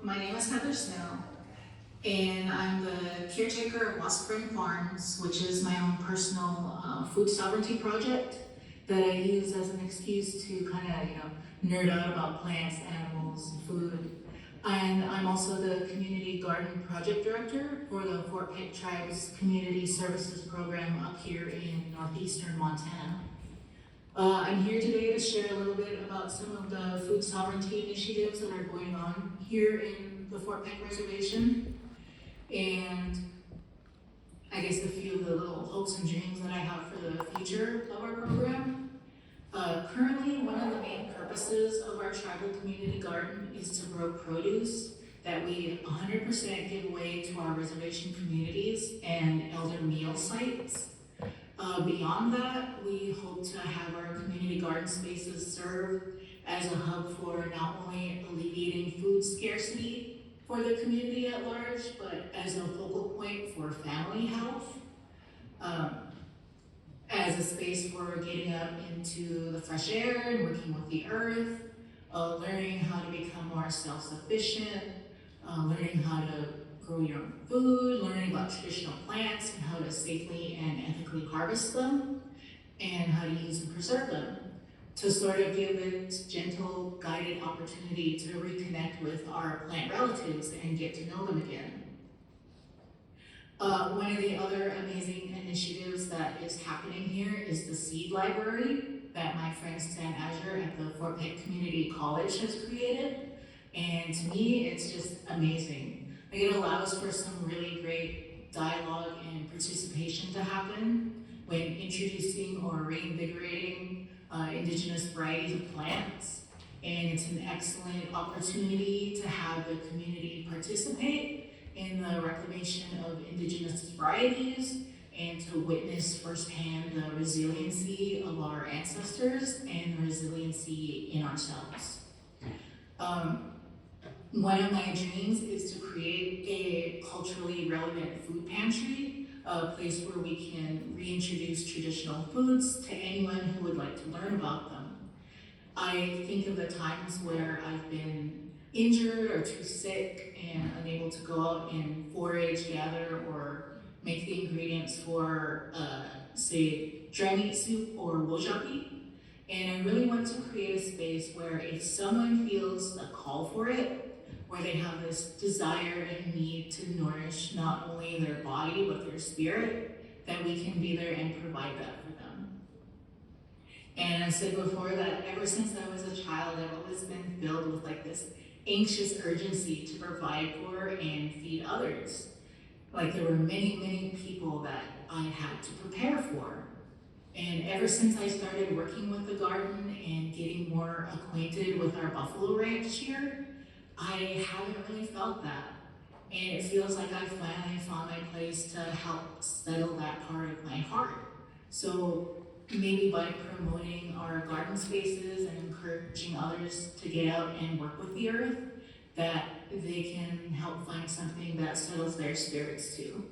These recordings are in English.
my name is Snell, and I'm the caretaker of Washburn Farms, which is my own personal food sovereignty project that I use as an excuse to kind of, nerd out about plants, animals, and food. And I'm also the community garden project director for the Fort Peck Tribe's Community Services Program up here in northeastern Montana. I'm here today to share a little bit about some of the food sovereignty initiatives that are going on here in the Fort Peck Reservation, and I guess a few of the little hopes and dreams that I have for the future of our program. Currently, one of the main purposes of our tribal community garden is to grow produce that we 100% give away to our reservation communities and elder meal sites. Beyond that, we hope to have our community garden spaces serve as a hub for not only alleviating food scarcity for the community at large, but as a focal point for family health, as a space for getting up into the fresh air and working with the earth, learning how to become more self-sufficient, learning how to grow your own food, learning about traditional plants and how to safely and ethically harvest them, and how to use and preserve them, to sort of give it gentle, guided opportunity to reconnect with our plant relatives and get to know them again. One of the other amazing initiatives that is happening here is the seed library that my friend Stan Azure at the Fort Peck Community College has created. And to me, it's just amazing. Like, it allows for some really great dialogue and participation to happen when introducing or reinvigorating indigenous varieties of plants. And it's an excellent opportunity to have the community participate in the reclamation of indigenous varieties and to witness firsthand the resiliency of our ancestors and the resiliency in ourselves. One of my dreams is to create a culturally relevant food pantry, a place where we can reintroduce traditional foods to anyone who would like to learn about them. I think of the times where I've been injured or too sick and unable to go out and forage, gather, or make the ingredients for, say, dry meat soup or wojapi. And I really want to create a space where if someone feels a call for it, where they have this desire and need to nourish not only their body but their spirit, that we can be there and provide that for them. And I said before that ever since I was a child, I've always been filled with like this anxious urgency to provide for and feed others. Like, there were many, many people that I had to prepare for. And ever since I started working with the garden and getting more acquainted with our buffalo ranch here, I haven't really felt that. And it feels like I finally found my place to help settle that part of my heart. So maybe by promoting our garden spaces and encouraging others to get out and work with the earth, that they can help find something that settles their spirits too.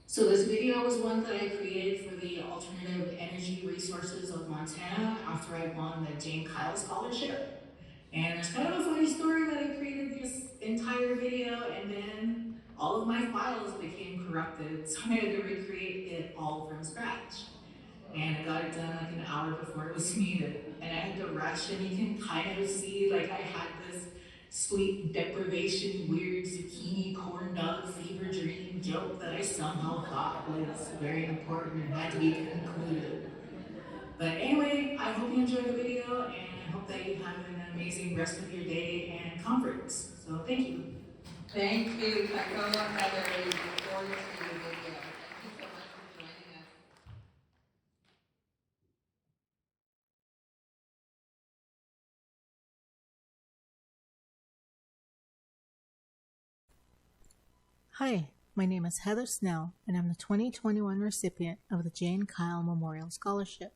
So this video was one that I created for the Alternative Energy Resources of Montana after I won the Jane Kyle Scholarship. And there's kind of a funny story that I created this entire video and then all of my files became corrupted, so I had to recreate it all from scratch. And I got it done like an hour before it was needed. And I had to rush, and you can kind of see like I had this sleep deprivation, weird zucchini corn dog fever dream joke that I somehow thought was very important and had to be concluded. But anyway, I hope you enjoyed the video, and I hope that you have an amazing rest of your day and conference. So thank you. Thank you, Dakota, Heather. We look forward to the video. Thank you so much for joining us. Hi, my name is Heather Snell, and I'm the 2021 recipient of the Jane Kyle Memorial Scholarship.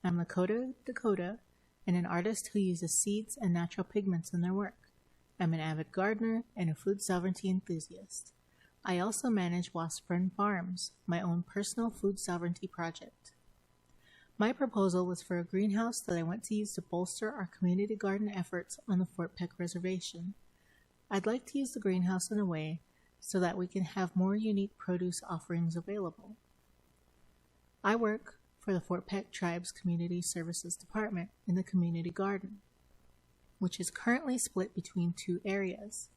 I'm Lakota, Dakota, and an artist who uses seeds and natural pigments in their work. I'm an avid gardener and a food sovereignty enthusiast. I also manage Washburn Farms, my own personal food sovereignty project. My proposal was for a greenhouse that I want to use to bolster our community garden efforts on the Fort Peck Reservation. I'd like to use the greenhouse in a way so that we can have more unique produce offerings available. I work for the Fort Peck Tribe's Community Services Department in the Community Garden, which is currently split between two areas.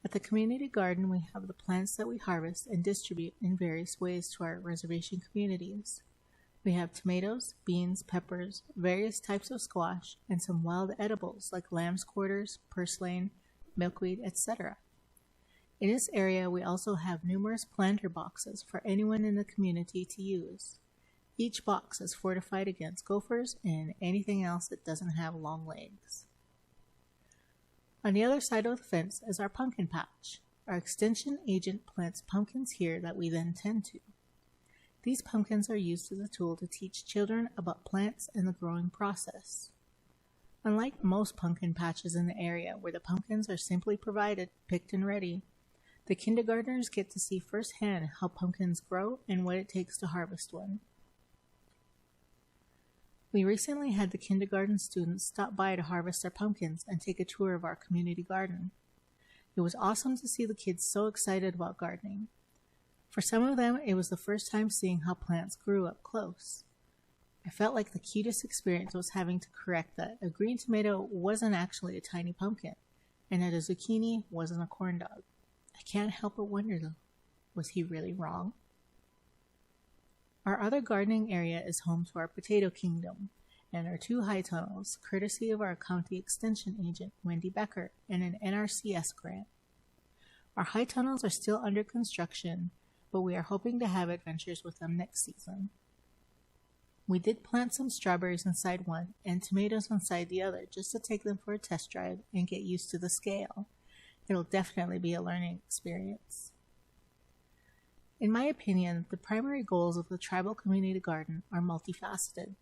At the Community Garden, we have the plants that we harvest and distribute in various ways to our reservation communities. We have tomatoes, beans, peppers, various types of squash, and some wild edibles like lamb's quarters, purslane, milkweed, etc. In this area, we also have numerous planter boxes for anyone in the community to use. Each box is fortified against gophers and anything else that doesn't have long legs. On the other side of the fence is our pumpkin patch. Our extension agent plants pumpkins here that we then tend to. These pumpkins are used as a tool to teach children about plants and the growing process. Unlike most pumpkin patches in the area where the pumpkins are simply provided, picked and ready, the kindergartners get to see firsthand how pumpkins grow and what it takes to harvest one. We recently had the kindergarten students stop by to harvest their pumpkins and take a tour of our community garden. It was awesome to see the kids so excited about gardening. For some of them, it was the first time seeing how plants grew up close. I felt like the cutest experience was having to correct that a green tomato wasn't actually a tiny pumpkin, and that a zucchini wasn't a corn dog. I can't help but wonder though, was he really wrong? Our other gardening area is home to our potato kingdom and our two high tunnels, courtesy of our county extension agent, Wendy Becker, and an NRCS grant. Our high tunnels are still under construction, but we are hoping to have adventures with them next season. We did plant some strawberries inside one and tomatoes inside the other just to take them for a test drive and get used to the scale. It'll definitely be a learning experience. In my opinion, the primary goals of the tribal community garden are multifaceted.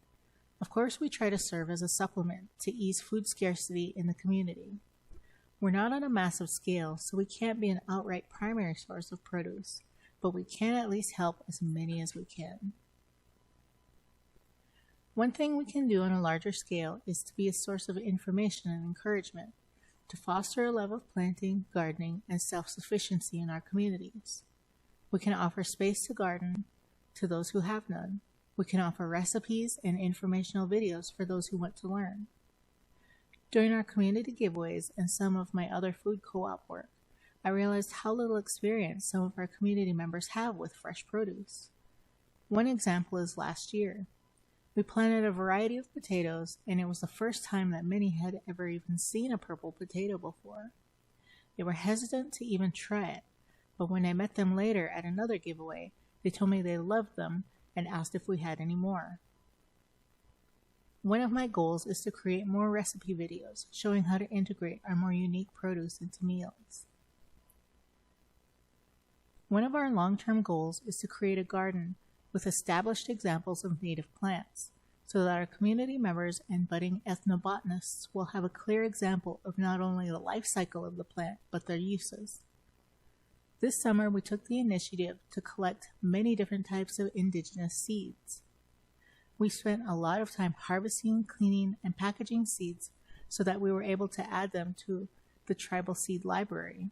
Of course, we try to serve as a supplement to ease food scarcity in the community. We're not on a massive scale, so we can't be an outright primary source of produce, but we can at least help as many as we can. One thing we can do on a larger scale is to be a source of information and encouragement, to foster a love of planting, gardening, and self-sufficiency in our communities. We can offer space to garden to those who have none. We can offer recipes and informational videos for those who want to learn. During our community giveaways and some of my other food co-op work, I realized how little experience some of our community members have with fresh produce. One example is last year. We planted a variety of potatoes, and it was the first time that many had ever even seen a purple potato before. They were hesitant to even try it, but when I met them later at another giveaway, they told me they loved them and asked if we had any more. One of my goals is to create more recipe videos showing how to integrate our more unique produce into meals. One of our long-term goals is to create a garden with established examples of native plants, so that our community members and budding ethnobotanists will have a clear example of not only the life cycle of the plant, but their uses. This summer, we took the initiative to collect many different types of indigenous seeds. We spent a lot of time harvesting, cleaning, and packaging seeds so that we were able to add them to the tribal seed library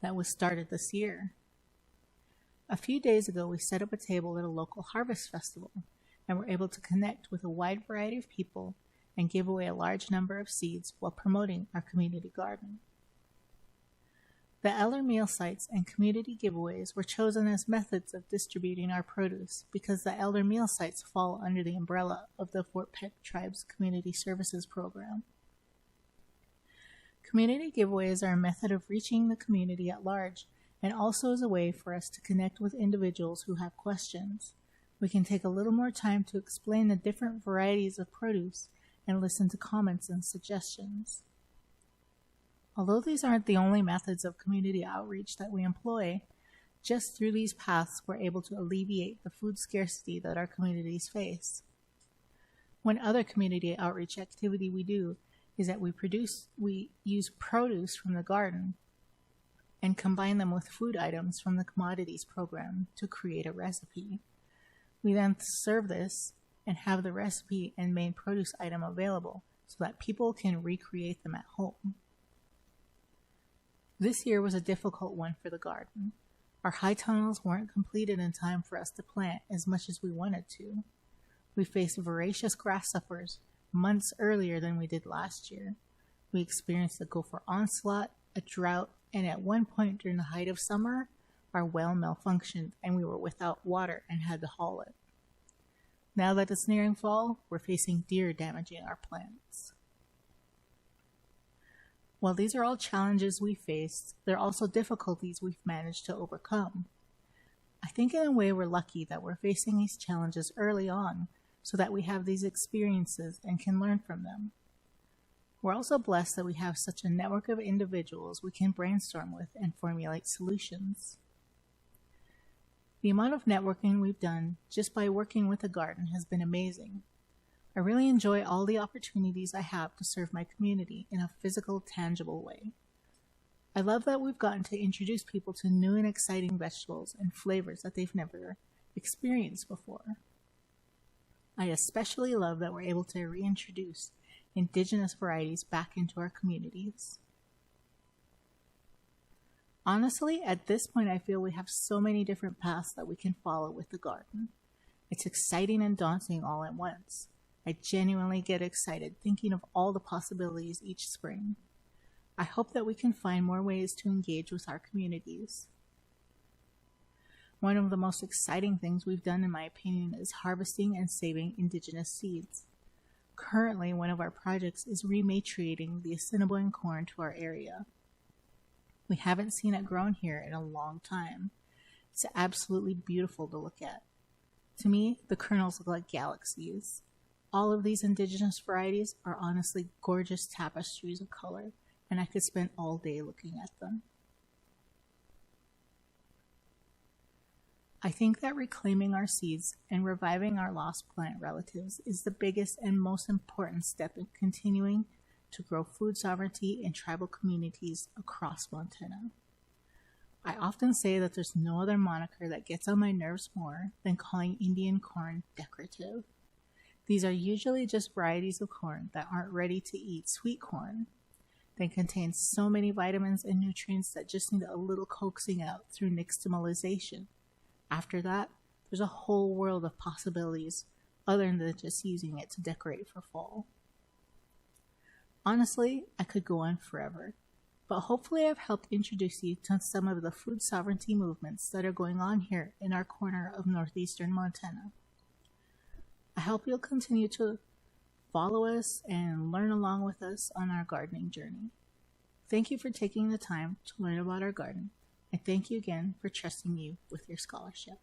that was started this year. A few days ago, we set up a table at a local harvest festival and were able to connect with a wide variety of people and give away a large number of seeds while promoting our community garden. The elder meal sites and community giveaways were chosen as methods of distributing our produce because the elder meal sites fall under the umbrella of the Fort Peck Tribe's Community Services Program. Community giveaways are a method of reaching the community at large and also as a way for us to connect with individuals who have questions. We can take a little more time to explain the different varieties of produce and listen to comments and suggestions. Although these aren't the only methods of community outreach that we employ, just through these paths we're able to alleviate the food scarcity that our communities face. One other community outreach activity we do is that we use produce from the garden and combine them with food items from the commodities program to create a recipe. We then serve this and have the recipe and main produce item available so that people can recreate them at home. This year was a difficult one for the garden. Our high tunnels weren't completed in time for us to plant as much as we wanted to. We faced voracious grasshoppers months earlier than we did last year. We experienced a gopher onslaught, a drought, and at one point during the height of summer, our well malfunctioned and we were without water and had to haul it. Now that it's nearing fall, we're facing deer damaging our plants. While these are all challenges we faced, they're also difficulties we've managed to overcome. I think in a way we're lucky that we're facing these challenges early on so that we have these experiences and can learn from them. We're also blessed that we have such a network of individuals we can brainstorm with and formulate solutions. The amount of networking we've done just by working with the garden has been amazing. I really enjoy all the opportunities I have to serve my community in a physical, tangible way. I love that we've gotten to introduce people to new and exciting vegetables and flavors that they've never experienced before. I especially love that we're able to reintroduce indigenous varieties back into our communities. Honestly, at this point I feel we have so many different paths that we can follow with the garden. It's exciting and daunting all at once. I genuinely get excited thinking of all the possibilities each spring. I hope that we can find more ways to engage with our communities. One of the most exciting things we've done, in my opinion, is harvesting and saving indigenous seeds. Currently, one of our projects is rematriating the Assiniboine corn to our area. We haven't seen it grown here in a long time. It's absolutely beautiful to look at. To me, the kernels look like galaxies. All of these indigenous varieties are honestly gorgeous tapestries of color, and I could spend all day looking at them. I think that reclaiming our seeds and reviving our lost plant relatives is the biggest and most important step in continuing to grow food sovereignty in tribal communities across Montana. I often say that there's no other moniker that gets on my nerves more than calling Indian corn decorative. These are usually just varieties of corn that aren't ready to eat sweet corn. They contain so many vitamins and nutrients that just need a little coaxing out through nixtamalization. After that, there's a whole world of possibilities other than just using it to decorate for fall. Honestly, I could go on forever, but hopefully I've helped introduce you to some of the food sovereignty movements that are going on here in our corner of northeastern Montana. I hope you'll continue to follow us and learn along with us on our gardening journey. Thank you for taking the time to learn about our garden, and thank you again for trusting you with your scholarship.